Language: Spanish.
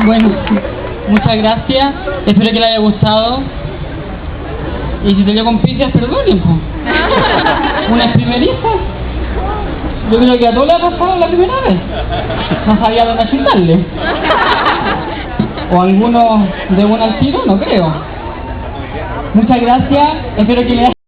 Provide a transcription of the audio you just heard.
Bueno, muchas gracias. Espero que les haya gustado. Y si te dio con picias, perdonen, po. Una primeriza. Yo creo que a todos le ha pasado la primera vez. No sabía dónde achicarle. O algunos de buen al tiro, no creo. Muchas gracias. Espero que les haya